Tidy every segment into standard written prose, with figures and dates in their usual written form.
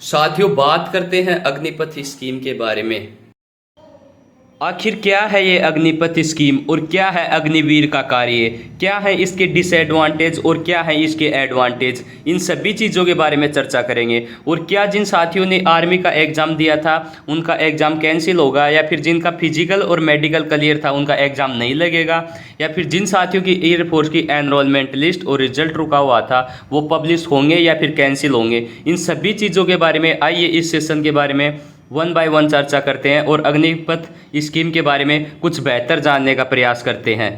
साथियों, बात करते हैं अग्निपथ स्कीम के बारे में। आखिर क्या है ये अग्निपथ स्कीम और क्या है अग्निवीर का कार्य, क्या है इसके डिसएडवांटेज और क्या है इसके एडवांटेज, इन सभी चीज़ों के बारे में चर्चा करेंगे। और क्या जिन साथियों ने आर्मी का एग्ज़ाम दिया था उनका एग्ज़ाम कैंसिल होगा, या फिर जिनका फिजिकल और मेडिकल क्लियर था उनका एग्ज़ाम नहीं लगेगा, या फिर जिन साथियों की एयरफोर्स की एनरोलमेंट लिस्ट और रिजल्ट रुका हुआ था वो पब्लिश होंगे या फिर कैंसिल होंगे। इन सभी चीज़ों के बारे में आइए इस सेशन के बारे में वन बाय वन चर्चा करते हैं और अग्निपथ स्कीम के बारे में कुछ बेहतर जानने का प्रयास करते हैं।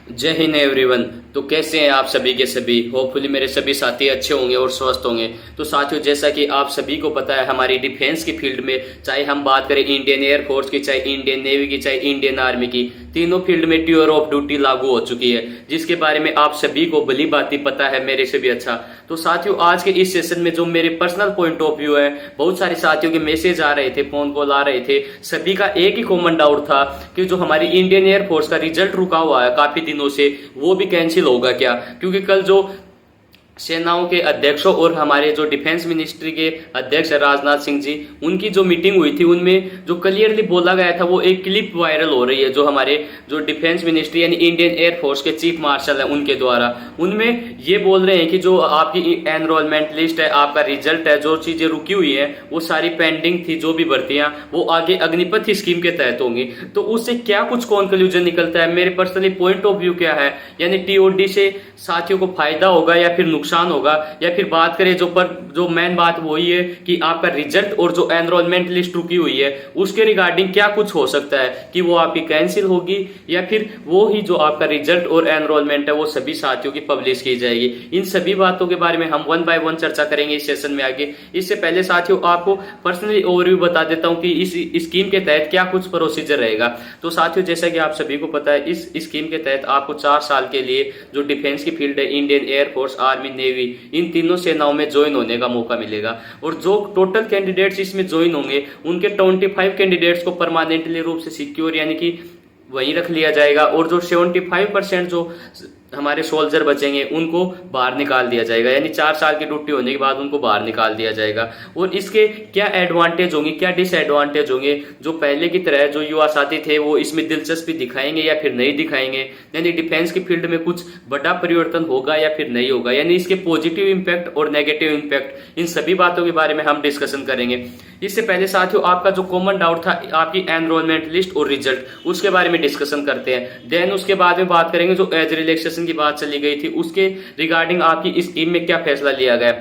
जय हिंद एवरीवन। तो कैसे हैं आप सभी के सभी? होपफुली मेरे सभी साथी अच्छे होंगे और स्वस्थ होंगे। तो साथियों, जैसा कि आप सभी को पता है, हमारी डिफेंस की फील्ड में चाहे हम बात करें इंडियन एयरफोर्स की, चाहे इंडियन नेवी की, चाहे इंडियन आर्मी की, तीनों फील्ड में टूर ऑफ ड्यूटी लागू हो चुकी है, जिसके बारे में आप सभी को भली भांति पता है, मेरे से भी अच्छा। तो साथियों, आज के इस सेशन में जो मेरे पर्सनल पॉइंट ऑफ व्यू है, बहुत सारे साथियों के मैसेज आ रहे थे, फोन कॉल आ रहे थे, सभी का एक ही कॉमन डाउट था कि जो हमारी इंडियन एयरफोर्स का रिजल्ट रुका हुआ है काफी दिनों से, वो भी कैंसिल होगा क्या? क्योंकि कल जो सेनाओं के अध्यक्षों और हमारे जो डिफेंस मिनिस्ट्री के अध्यक्ष राजनाथ सिंह जी, उनकी जो मीटिंग हुई थी उनमें जो क्लियरली बोला गया था वो एक क्लिप वायरल हो रही है, जो हमारे जो डिफेंस मिनिस्ट्री यानी इंडियन एयरफोर्स के चीफ मार्शल है उनके द्वारा। उनमें ये बोल रहे हैं कि जो आपकी एनरोलमेंट लिस्ट है, आपका रिजल्ट है, जो चीजें रुकी हुई है वो सारी पेंडिंग थी, जो भी भर्तियां वो आगे अग्निपथ स्कीम के तहत होंगी। तो उससे क्या कुछ कंक्लूजन निकलता है, मेरे पर्सनली पॉइंट ऑफ व्यू क्या है, यानी टीओडी से साथियों को फायदा होगा या फिर नुकसान होगा, या फिर बात करें जो मेन बात वही है कि आपका रिजल्ट और जो एनरोलमेंट लिस्ट रुकी हुई है उसके रिगार्डिंग क्या कुछ हो सकता है कि वो आपकी कैंसिल होगी, या फिर वो ही जो आपका रिजल्ट और एनरोलमेंट है वो सभी साथियों की पब्लिश की जाएगी। इन सभी बातों के बारे में हम वन बाय वन चर्चा करेंगे इस सेशन में आगे। इससे पहले साथियों, आपको पर्सनली ओवरव्यू बता देता हूं कि इस स्कीम के तहत क्या कुछ प्रोसीजर रहेगा। तो साथियों, जैसा कि आप सभी को पता है, इस स्कीम के तहत आपको 4 साल के लिए जो डिफेंस की फील्ड है, इंडियन एयरफोर्स, आर्मी, नेवी, इन तीनों सेनाओं में ज्वाइन होने का मौका मिलेगा। और जो टोटल कैंडिडेट्स इसमें ज्वाइन होंगे उनके 25 कैंडिडेट्स को परमानेंटली रूप से सिक्योर यानी कि वहीं रख लिया जाएगा, और जो 75% जो हमारे सोल्जर बचेंगे उनको बाहर निकाल दिया जाएगा, यानी 4 साल की ड्यूटी होने के बाद उनको बाहर निकाल दिया जाएगा। और इसके क्या एडवांटेज होंगे, क्या डिसएडवांटेज होंगे, जो पहले की तरह जो युवा साथी थे वो इसमें दिलचस्पी दिखाएंगे या फिर नहीं दिखाएंगे, यानी डिफेंस की फील्ड में कुछ बड़ा परिवर्तन होगा या फिर नहीं होगा, यानी इसके पॉजिटिव इंपैक्ट और नेगेटिव इंपैक्ट, इन सभी बातों के बारे में हम डिस्कशन करेंगे। इससे पहले साथियों, आपका जो कॉमन डाउट था आपकी एनरोलमेंट लिस्ट और रिजल्ट, उसके बारे में डिस्कशन करते हैं। देन उसके बाद में बात करेंगे जो एज रिलैक्सेशन की बात चली गई थी उसके रिगार्डिंग आपकी इस स्कीम में क्या फैसला लिया गया।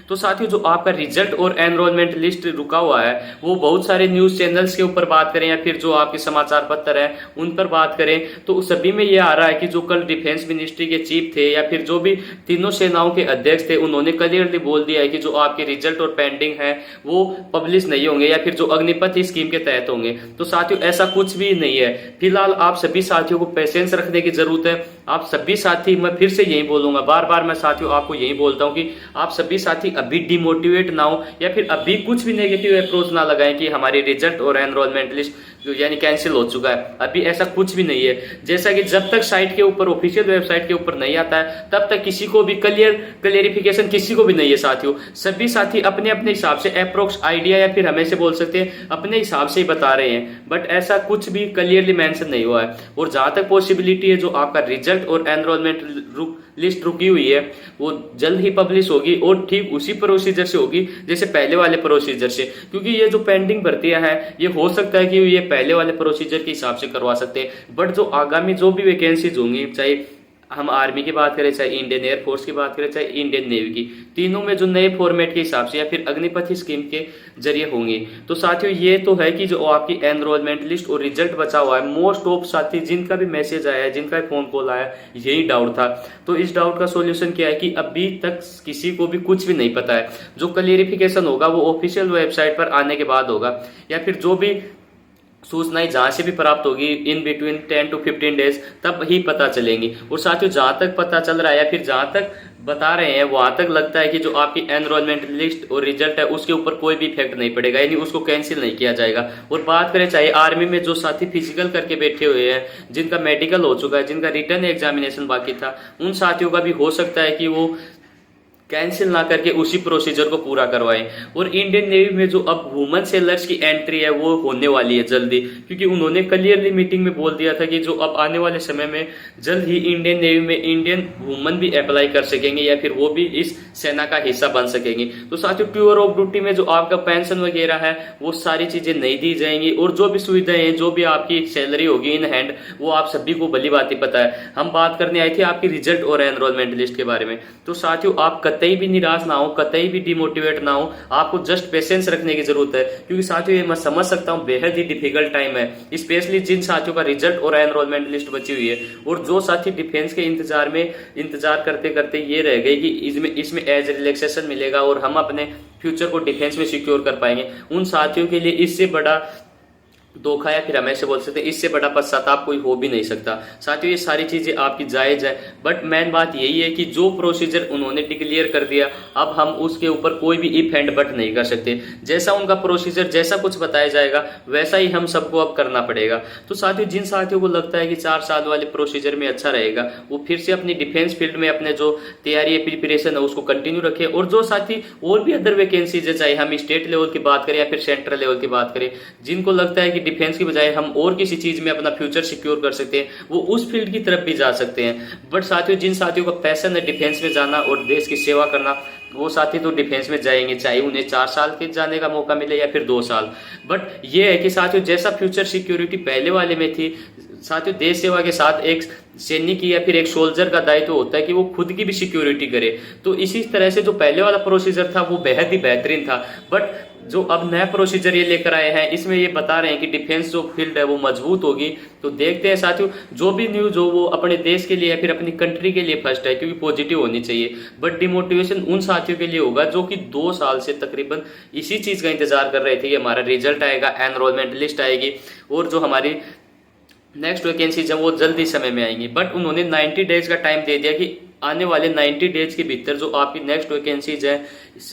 तो साथियों, जो आपका रिजल्ट और एनरोलमेंट लिस्ट रुका हुआ है वो बहुत सारे न्यूज चैनल्स के ऊपर बात करें या फिर जो आपके समाचार पत्र हैं उन पर बात करें तो सभी में ये आ रहा है कि जो कल डिफेंस मिनिस्ट्री के चीफ थे या फिर जो भी तीनों सेनाओं के अध्यक्ष थे, उन्होंने क्लियरली बोल दिया है कि जो आपके रिजल्ट और पेंडिंग है वो पब्लिश नहीं होंगे या फिर जो अग्निपथ स्कीम के तहत होंगे। तो साथियों, ऐसा कुछ भी नहीं है। फिलहाल आप सभी साथियों को पेशेंस रखने की जरूरत है। आप सभी साथी, मैं फिर से यही बोलूंगा, बार बार मैं साथियों आपको यही बोलता हूं कि आप सभी साथी अभी डिमोटिवेट ना हो या फिर अभी कुछ भी नेगेटिव अप्रोच ना लगाएं कि हमारी रिजल्ट और एनरोलमेंट लिस्ट यानी कैंसिल हो चुका है। अभी ऐसा कुछ भी नहीं है। जैसा कि जब तक साइट के ऊपर, ऑफिशियल वेबसाइट के ऊपर नहीं आता है तब तक किसी को भी क्लियरिफिकेशन किसी को भी नहीं है साथियों। सभी साथी अपने अपने हिसाब से अप्रोक्स आइडिया या फिर हमें से बोल सकते हैं अपने हिसाब से ही बता रहे हैं, बट ऐसा कुछ भी क्लियरली मेंशन नहीं हुआ है। और जहां तक पॉसिबिलिटी है, जो आपका रिजल्ट और एनरोलमेंट लिस्ट रुकी हुई है वो जल्द ही पब्लिश होगी और ठीक उसी प्रोसीजर से होगी जैसे पहले वाले प्रोसीजर से, क्योंकि ये जो पेंडिंग भर्तियां हैं ये हो सकता है कि ये पहले वाले प्रोसीजर के हिसाब से करवा सकते हैं, बट जो आगामी जो भी वैकेंसीज होंगी, चाहे हम आर्मी की बात करें, चाहे इंडियन एयरफोर्स की बात करें, चाहे इंडियन नेवी की, तीनों में जो नए फॉर्मेट के हिसाब से या फिर अग्निपथ स्कीम के जरिए होंगी। तो साथियों, ये तो है कि जो आपकी एनरोलमेंट लिस्ट और रिजल्ट बचा हुआ है, मोस्ट ऑफ साथी जिनका भी मैसेज आया है, जिनका फोन कॉल आया, यही डाउट था। तो इस डाउट का सोल्यूशन क्या है कि अभी तक किसी को भी कुछ भी नहीं पता है। जो क्लियरिफिकेशन होगा वो ऑफिशियल वेबसाइट पर आने के बाद होगा, या फिर जो भी सूचनाएं जहां से भी प्राप्त होगी इन बिटवीन 10 to 15 डेज तब ही पता चलेंगी। और साथियों, जहां तक पता चल रहा है या फिर जहां तक बता रहे हैं वहां तक लगता है कि जो आपकी एनरोलमेंट लिस्ट और रिजल्ट है उसके ऊपर कोई भी इफेक्ट नहीं पड़ेगा, यानी उसको कैंसिल नहीं किया जाएगा। और बात करें चाहे आर्मी में जो साथी फिजिकल करके बैठे हुए हैं, जिनका मेडिकल हो चुका है, जिनका रिटर्न एग्जामिनेशन बाकी था, उन साथियों का भी हो सकता है कि वो कैंसिल ना करके उसी प्रोसीजर को पूरा करवाएं। और इंडियन नेवी में जो अब वुमेन सेलर्स की एंट्री है वो होने वाली है जल्दी, क्योंकि उन्होंने क्लियरली मीटिंग में बोल दिया था कि जो अब आने वाले समय में जल्द ही इंडियन नेवी में इंडियन वुमेन भी अप्लाई कर सकेंगे या फिर वो भी इस सेना का हिस्सा बन सकेंगे। तो साथियों टूर ऑफ ड्यूटी में जो आपका पेंशन वगैरह है वो सारी चीजें नहीं दी जाएंगी, और जो भी सुविधाएं हैं, जो भी आपकी सैलरी होगी इन हैंड, वो आप सभी को भली बात पता है। हम बात करने आए थे आपकी रिजल्ट और एनरोलमेंट लिस्ट के बारे में। तो साथियों आप कतई भी निराश ना हो, कतई भी डिमोटिवेट ना हो, आपको जस्ट पेशेंस रखने की जरूरत है, क्योंकि साथियों ये मैं समझ सकता हूँ बेहद ही डिफिकल्ट टाइम है, स्पेशली जिन साथियों का रिजल्ट और एनरोलमेंट लिस्ट बची हुई है, और जो साथी डिफेंस के इंतजार करते करते ये रह गए कि इसमें एज रिलैक्सेशन मिलेगा और हम अपने फ्यूचर को डिफेंस में सिक्योर कर पाएंगे, उन साथियों के लिए इससे बड़ा धोखा या फिर हम ऐसे बोल सकते हैं इससे बड़ा पश्चाताप कोई हो भी नहीं सकता। साथियों ये सारी चीजें आपकी जायज है, बट मेन बात यही है कि जो प्रोसीजर उन्होंने डिक्लेयर कर दिया अब हम उसके ऊपर कोई भी इफ एंड बट नहीं कर सकते। जैसा उनका प्रोसीजर जैसा कुछ बताया जाएगा वैसा ही हम सबको अब करना पड़ेगा। तो साथियों जिन साथियों को लगता है कि 4 साल वाले प्रोसीजर में अच्छा रहेगा वो फिर से अपनी डिफेंस फील्ड में अपने जो तैयारी है प्रिपरेशन है उसको कंटिन्यू रखे, और जो साथी और भी अदर वैकेंसीज है, चाहे हम स्टेट लेवल की बात करें या फिर सेंट्रल लेवल की बात करें, जिनको लगता है कि डिफेंस की बजाय हम और किसी चीज में अपना फ्यूचर सिक्योर कर सकते हैं, वो उस फील्ड की तरफ भी जा सकते हैं। बट साथियों जिन साथियों का पैशन है डिफेंस में जाना और देश की सेवा करना, वो साथी तो डिफेंस में जाएंगे, चाहे उन्हें 4 साल के जाने का मौका मिले या फिर 2 साल। बट ये है कि साथियों जैसा फ्यूचर सिक्योरिटी पहले वाले में थी, साथियों देश सेवा के साथ एक सैनिक या फिर एक सोल्जर का दायित्व होता है कि वो खुद की भी सिक्योरिटी करे। तो इसी तरह से जो पहले वाला प्रोसीजर था वो बेहद ही बेहतरीन था, बट जो अब नया प्रोसीजर ये लेकर आए हैं इसमें ये बता रहे हैं कि डिफेंस जो फील्ड है वो मजबूत होगी। तो देखते हैं साथियों, जो भी न्यूज हो वो अपने देश के लिए या फिर अपनी कंट्री के लिए फर्स्ट है, क्योंकि पॉजिटिव होनी चाहिए। बट डिमोटिवेशन उन साथियों के लिए होगा जो कि 2 साल से तकरीबन इसी चीज का इंतजार कर रहे थे कि हमारा रिजल्ट आएगा, एनरोलमेंट लिस्ट आएगी और जो हमारी नेक्स्ट वैकेंसीज है वो जल्दी समय में आएंगी। बट उन्होंने 90 डेज का टाइम दे दिया कि आने वाले 90 डेज के भीतर जो आपकी नेक्स्ट वैकेंसीज है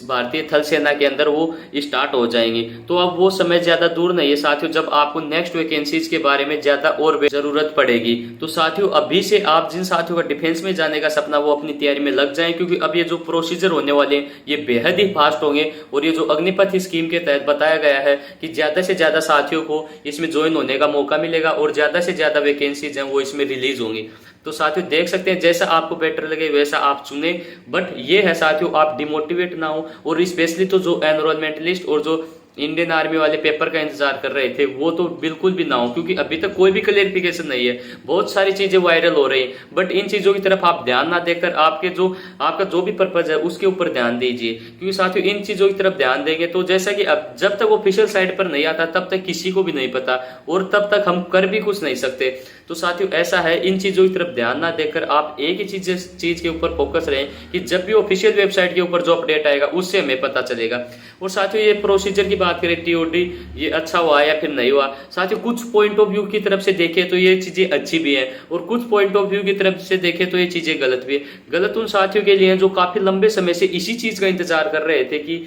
भारतीय थल सेना के अंदर वो स्टार्ट हो जाएंगी। तो अब वो समय ज्यादा दूर नहीं है साथियों जब आपको नेक्स्ट वैकेंसीज के बारे में ज्यादा और जरूरत पड़ेगी। तो साथियों अभी से आप जिन साथियों का डिफेंस में जाने का सपना वो अपनी तैयारी में लग जाएं, क्योंकि अब ये जो प्रोसीजर होने वाले हैं ये बेहद ही फास्ट होंगे। और ये जो अग्निपथ स्कीम के तहत बताया गया है कि ज्यादा से ज्यादा साथियों को इसमें ज्वाइन होने का मौका मिलेगा और ज्यादा से ज्यादा वैकेंसीज हैं वो इसमें रिलीज होंगी। तो साथियों देख सकते हैं जैसा आपको बेटर लगे वैसा आप चुने, बट ये है साथियों आप डिमोटिवेट ना हो। और स्पेशली तो जो एनरोलमेंट लिस्ट और जो इंडियन आर्मी वाले पेपर का इंतजार कर रहे थे वो तो बिल्कुल भी ना हो, क्योंकि अभी तक कोई भी क्लेरिफिकेशन नहीं है। बहुत सारी चीजें वायरल हो रही हैं, बट इन चीजों की तरफ आप ध्यान ना देकर आपका जो भी पर्पज है उसके ऊपर ध्यान दीजिए, क्योंकि साथियों इन चीजों की तरफ ध्यान देंगे तो जैसा कि अब जब तक ऑफिशियल साइट पर नहीं आता तब तक किसी को भी नहीं पता और तब तक हम कर भी कुछ नहीं सकते। तो साथियों ऐसा है, इन चीजों की तरफ ध्यान ना देकर आप एक ही चीज के ऊपर फोकस रहें कि जब भी ऑफिशियल वेबसाइट के ऊपर जो अपडेट आएगा उससे हमें पता चलेगा। और साथियों ये प्रोसीजर की बात करें टीओडी, ये अच्छा हुआ या फिर नहीं हुआ, साथियों कुछ पॉइंट ऑफ व्यू की तरफ से देखें तो ये चीजें अच्छी भी है और कुछ पॉइंट ऑफ व्यू की तरफ से देखें तो ये चीजें गलत भी है। गलत उन साथियों के लिए जो काफी लंबे समय से इसी चीज का इंतजार कर रहे थे कि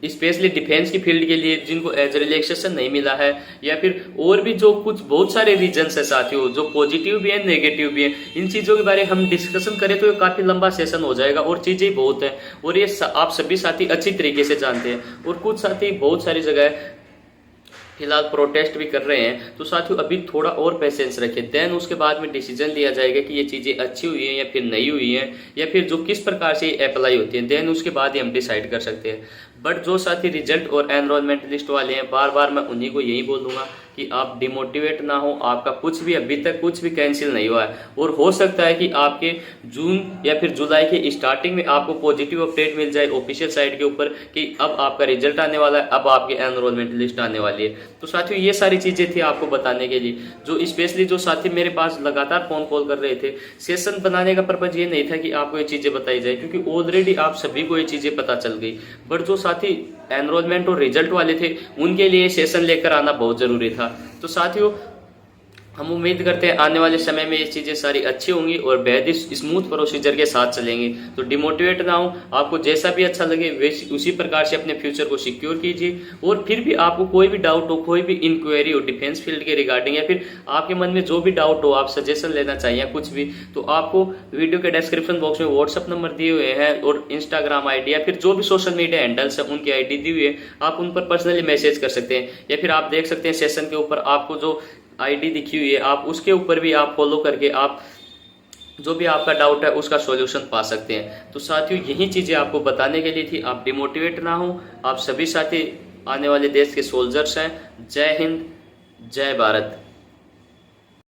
स्पेशली डिफेंस की फील्ड के लिए जिनको एज रिलैक्सेशन नहीं मिला है, या फिर और भी जो कुछ बहुत सारे रीजंस है साथियों जो पॉजिटिव भी है नेगेटिव भी है। इन चीजों के बारे में हम डिस्कशन करें तो ये काफी लंबा सेशन हो जाएगा और चीजें बहुत है और ये आप सभी साथी अच्छी तरीके से जानते हैं। और कुछ साथी बहुत सारी जगह फिलहाल प्रोटेस्ट भी कर रहे हैं। तो साथियों अभी थोड़ा और पेशेंस रखें, देन उसके बाद में डिसीजन लिया जाएगा कि ये चीज़ें अच्छी हुई हैं या फिर नहीं हुई हैं, या फिर जो किस प्रकार से अप्लाई होती है, देन उसके बाद ही हम डिसाइड कर सकते हैं। बट जो साथी रिजल्ट और एनरोलमेंट लिस्ट वाले हैं बार बार मैं उन्हीं को यही बोलूँगा कि आप डिमोटिवेट ना हो, आपका कुछ भी अभी तक कुछ भी कैंसिल नहीं हुआ है और हो सकता है कि आपके जून या फिर जुलाई के स्टार्टिंग में आपको पॉजिटिव अपडेट मिल जाए ऑफिशियल साइट के ऊपर कि अब आपका रिजल्ट आने वाला है, अब आपकी एनरोलमेंट लिस्ट आने वाली है। तो साथियों ये सारी चीज़ें थी आपको बताने के लिए, जो स्पेशली जो साथी मेरे पास लगातार फोन कॉल कर रहे थे। सेशन बनाने का पर्पज ये नहीं था कि आपको ये चीज़ें बताई जाए, क्योंकि ऑलरेडी आप सभी को ये चीज़ें पता चल गई, बट जो साथी एनरोलमेंट और रिजल्ट वाले थे उनके लिए सेशन लेकर आना बहुत ज़रूरी था। तो साथियों हम उम्मीद करते हैं आने वाले समय में ये चीज़ें सारी अच्छी होंगी और बेहद ही स्मूथ प्रोसीजर के साथ चलेंगी। तो डिमोटिवेट ना हो, आपको जैसा भी अच्छा लगे वैसे उसी प्रकार से अपने फ्यूचर को सिक्योर कीजिए। और फिर भी आपको कोई भी डाउट हो, कोई भी इंक्वायरी हो डिफेंस फील्ड के रिगार्डिंग, या फिर आपके मन में जो भी डाउट हो, आप सजेशन लेना चाहिए कुछ भी, तो आपको वीडियो के डिस्क्रिप्शन बॉक्स में व्हाट्सअप नंबर दिए हुए हैं और इंस्टाग्राम आईडी या फिर जो भी सोशल मीडिया हैंडल्स है उनकी आईडी दी हुई है, आप उन पर पर्सनली मैसेज कर सकते हैं। या फिर आप देख सकते हैं सेशन के ऊपर आपको जो आईडी दिखी हुई है, आप उसके ऊपर भी आप फॉलो करके आप जो भी आपका डाउट है उसका सॉल्यूशन पा सकते हैं। तो साथियों, यही चीज़ें आपको बताने के लिए थी, आप डिमोटिवेट ना हो। आप सभी साथी आने वाले देश के सोल्जर्स हैं। जय हिंद, जय भारत।